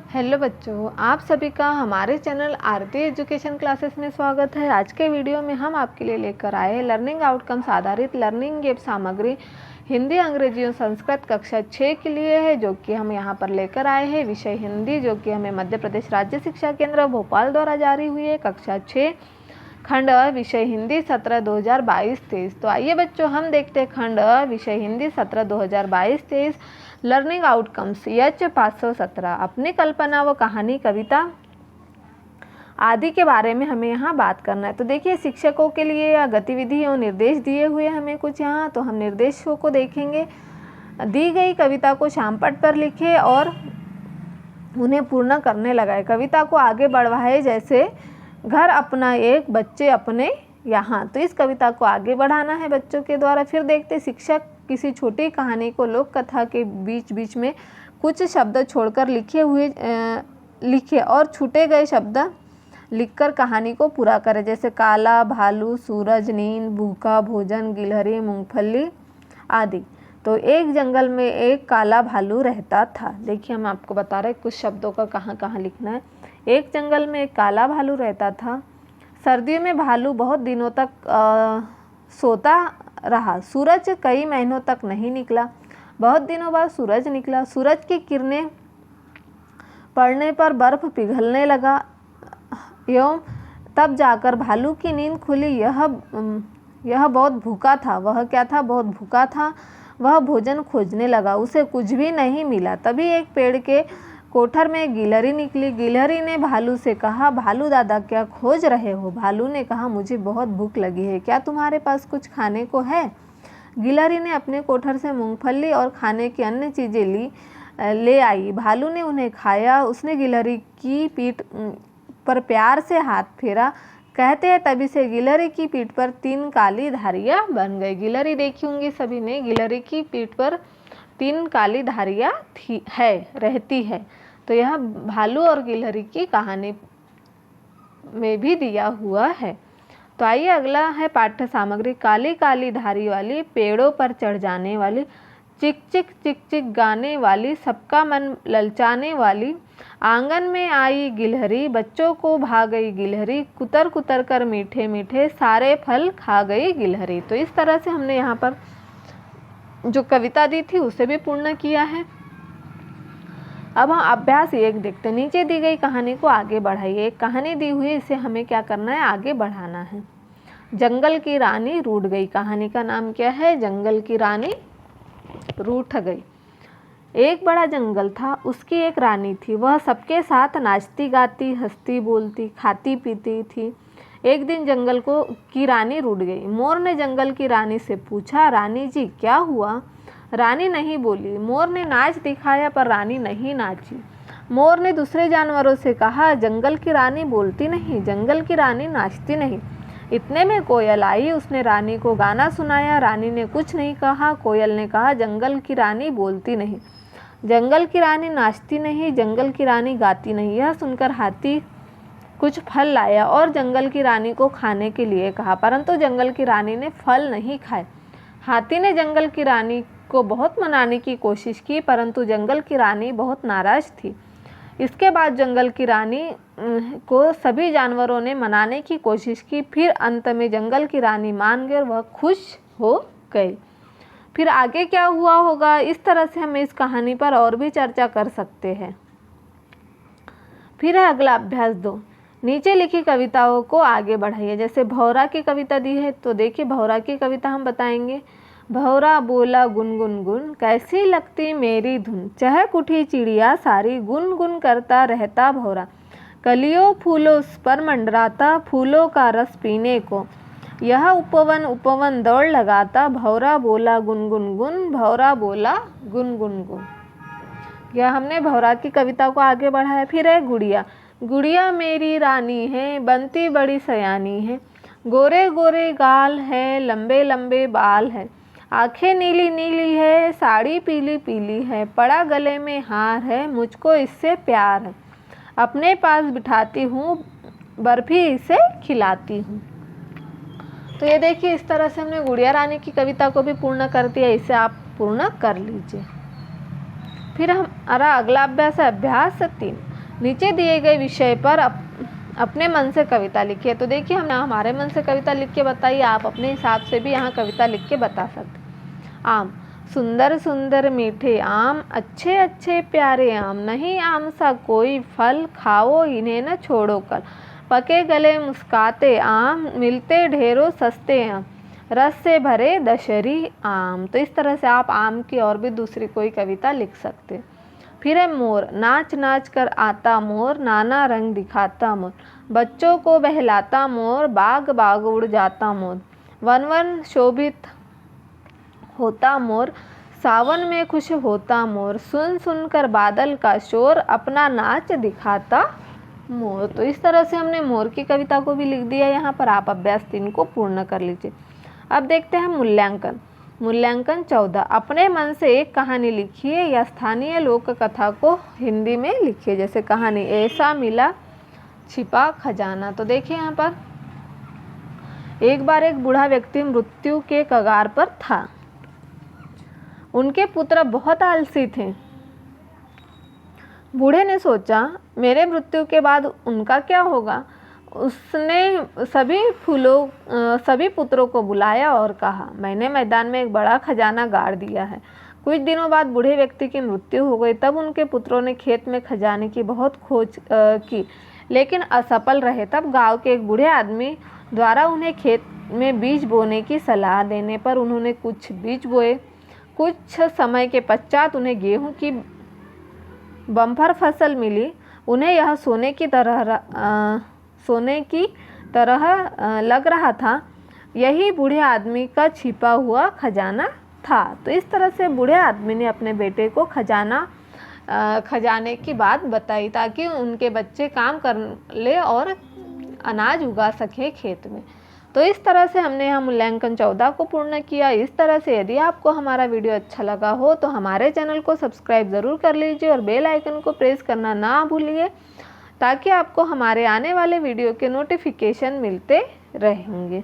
Hello बच्चों, आप सभी का हमारे चैनल आरती एजुकेशन क्लासेस में स्वागत है। आज के वीडियो में हम आपके लिए लेकर आए हैं लर्निंग आउटकम्स आधारित लर्निंग ऐप सामग्री हिंदी, अंग्रेजी और संस्कृत कक्षा 6 के लिए है, जो कि हम यहाँ पर लेकर आए हैं। विषय हिंदी, जो कि हमें मध्य प्रदेश राज्य शिक्षा केंद्र भोपाल द्वारा जारी हुई है। कक्षा 6 खंड विषय हिंदी सत्र 2022-23। तो आइए बच्चों, हम देखते हैं खंड विषय हिंदी सत्र 2022-23 लर्निंग आउटकम्स एच 517। अपनी कल्पना व कहानी, कविता आदि के बारे में हमें यहाँ बात करना है। तो देखिए, शिक्षकों के लिए या गतिविधि और निर्देश दिए हुए हमें कुछ यहाँ, तो हम निर्देशों को देखेंगे। दी गई कविता को श्यामपट्ट पर लिखे और उन्हें पूर्ण करने लगाए। कविता को आगे बढ़ाए, जैसे घर अपना एक, बच्चे अपने यहाँ। तो इस कविता को आगे बढ़ाना है बच्चों के द्वारा। फिर देखते, शिक्षक किसी छोटी कहानी को लोक कथा के बीच बीच में कुछ शब्द छोड़कर लिखे और छूटे गए शब्द लिखकर कहानी को पूरा करे, जैसे काला भालू, सूरज, नींद, भूखा, भोजन, गिलहरी, मूंगफली आदि। तो एक जंगल में एक काला भालू रहता था। देखिए, हम आपको बता रहे हैं कुछ शब्दों का कहाँ कहाँ लिखना है। एक जंगल में एक काला भालू रहता था। सर्दियों में भालू बहुत दिनों तक सोता रहा। सूरज कई महीनों तक नहीं निकला। बहुत दिनों बाद सूरज निकला। सूरज की किरणें पड़ने पर बर्फ पिघलने लगा एवं तब जाकर भालू की नींद खुली। यह बहुत भूखा था। वह क्या था? बहुत भूखा था। वह भोजन खोजने लगा। उसे कुछ भी नहीं मिला। तभी एक पेड़ के कोठर में गिलहरी निकली। गिलहरी ने भालू से कहा, भालू दादा, क्या खोज रहे हो? भालू ने कहा, मुझे बहुत भूख लगी है। क्या तुम्हारे पास कुछ खाने को है? गिलहरी ने अपने कोठर से मूंगफली और खाने की अन्य चीज़ें ले आई। भालू ने उन्हें खाया। उसने गिलहरी की पीठ पर प्यार से हाथ फेरा। कहते हैं तभी से गिलहरी की पीठ पर 3 काली धारियाँ बन गई। गिलहरी देखी होंगी सभी ने। गिलहरी की पीठ पर 3 काली धारियाँ रहती है। तो यह भालू और गिलहरी की कहानी में भी दिया हुआ है। तो आइए, अगला है पाठ्य सामग्री। काली काली धारी वाली, पेड़ों पर चढ़ जाने वाली, चिक चिक गाने वाली, सबका मन ललचाने वाली, आंगन में आई गिलहरी, बच्चों को भा गई गिलहरी, कुतर कुतर कर मीठे मीठे, सारे फल खा गई गिलहरी। तो इस तरह से हमने यहाँ पर जो कविता दी थी उसे भी पूर्ण किया है। अब हम अभ्यास 1 देखते हैं। नीचे दी गई कहानी को आगे बढ़ाइए। एक कहानी दी हुई, इसे हमें क्या करना है? आगे बढ़ाना है। जंगल की रानी रूठ गई। कहानी का नाम क्या है? जंगल की रानी रूठ गई। एक बड़ा जंगल था, उसकी एक रानी थी। वह सबके साथ नाचती गाती, हंसती बोलती, खाती पीती थी। एक दिन जंगल की रानी रूठ गई। मोर ने जंगल की रानी से पूछा, रानी जी क्या हुआ? रानी नहीं बोली। मोर ने नाच दिखाया पर रानी नहीं नाची। मोर ने दूसरे जानवरों से कहा, जंगल की रानी बोलती नहीं, जंगल की रानी नाचती नहीं। इतने में कोयल आई। उसने रानी को गाना सुनाया। रानी ने कुछ नहीं कहा। कोयल ने कहा, जंगल की रानी बोलती नहीं, जंगल की रानी नाचती नहीं, जंगल की रानी गाती नहीं। यह सुनकर हाथी कुछ फल लाया और जंगल की रानी को खाने के लिए कहा, परंतु जंगल की रानी ने फल नहीं खाए। हाथी ने जंगल की रानी को बहुत मनाने की कोशिश की, परंतु जंगल की रानी बहुत नाराज थी। इसके बाद जंगल की रानी को सभी जानवरों ने मनाने की कोशिश की। फिर अंत में जंगल की रानी मान गई और वह खुश हो गई। फिर आगे क्या हुआ होगा, इस तरह से हम इस कहानी पर और भी चर्चा कर सकते हैं। फिर है अगला अभ्यास 2। नीचे लिखी कविताओं को आगे बढ़ाइए। जैसे भौरा की कविता दी है, तो देखिए भौरा की कविता हम बताएंगे। भौरा बोला गुन गुन गुन, कैसी लगती मेरी धुन, चहक उठी चिड़िया सारी, गुन गुन करता रहता भौरा, कलियों फूलों पर मंडराता, फूलों का रस पीने को, यह उपवन उपवन दौड़ लगाता, भौरा बोला गुन गुन गुन, भौरा बोला गुन गुन गुन। यह हमने भौरा की कविता को आगे बढ़ाया। फिर है गुड़िया। गुड़िया मेरी रानी है, बनती बड़ी सयानी है, गोरे गोरे गाल है, लंबे लंबे बाल है, आंखें नीली नीली है, साड़ी पीली पीली है, पड़ा गले में हार है, मुझको इससे प्यार है, अपने पास बिठाती हूँ, बर्फी इसे खिलाती हूँ। तो ये देखिए, इस तरह से हमने गुड़िया रानी की कविता को भी पूर्ण कर दिया। इसे आप पूर्ण कर लीजिए। फिर हमारा अगला अभ्यास है अभ्यास 3। नीचे दिए गए विषय पर अपने मन से कविता लिखिए। तो देखिए हमने हमारे मन से कविता लिख के बताई, आप अपने हिसाब से भी यहाँ कविता लिख के बता सकते। आम, सुंदर सुंदर मीठे आम, अच्छे अच्छे प्यारे आम, नहीं आम सा कोई फल, खाओ इन्हें न छोड़ो कल। पके गले मुस्काते आम, मिलते ढेरों सस्ते आम, रस से भरे दशहरी आम। तो इस तरह से आप आम की और भी दूसरी कोई कविता लिख सकते। फिर है मोर, नाच नाच कर आता मोर, नाना रंग दिखाता मोर, बच्चों को बहलाता मोर, बाग बाग उड़ जाता मोर, वन वन शोभित होता मोर, सावन में खुश होता मोर, सुन सुन कर बादल का शोर, अपना नाच दिखाता मोर। तो इस तरह से हमने मोर की कविता को भी लिख दिया। यहाँ पर आप अभ्यास 3 को पूर्ण कर लीजिए। अब देखते हैं मूल्यांकन। मूल्यांकन 14, अपने मन से एक कहानी लिखिए या स्थानीय लोक कथा को हिंदी में लिखिए। जैसे कहानी, ऐसा मिला छिपा खजाना। तो देखिए यहाँ पर, एक बार एक बूढ़ा व्यक्ति मृत्यु के कगार पर था। उनके पुत्र बहुत आलसी थे। बूढ़े ने सोचा, मेरे मृत्यु के बाद उनका क्या होगा। उसने सभी पुत्रों को बुलाया और कहा, मैंने मैदान में एक बड़ा खजाना गाड़ दिया है। कुछ दिनों बाद बूढ़े व्यक्ति की मृत्यु हो गई। तब उनके पुत्रों ने खेत में खजाने की बहुत खोज की, लेकिन असफल रहे। तब गांव के एक बूढ़े आदमी द्वारा उन्हें खेत में बीज बोने की सलाह देने पर उन्होंने कुछ बीज बोए। कुछ समय के पश्चात उन्हें गेहूं की बम्पर फसल मिली। उन्हें यह सोने की तरह लग रहा था। यही बूढ़े आदमी का छिपा हुआ खजाना था। तो इस तरह से बूढ़े आदमी ने अपने बेटे को खजाने की बात बताई, ताकि उनके बच्चे काम कर ले और अनाज उगा सके खेत में। तो इस तरह से हमने यहाँ मूल्यांकन 14 को पूर्ण किया। इस तरह से यदि आपको हमारा वीडियो अच्छा लगा हो तो हमारे चैनल को सब्सक्राइब ज़रूर कर लीजिए और बेल आइकन को प्रेस करना ना भूलिए, ताकि आपको हमारे आने वाले वीडियो के नोटिफिकेशन मिलते रहेंगे।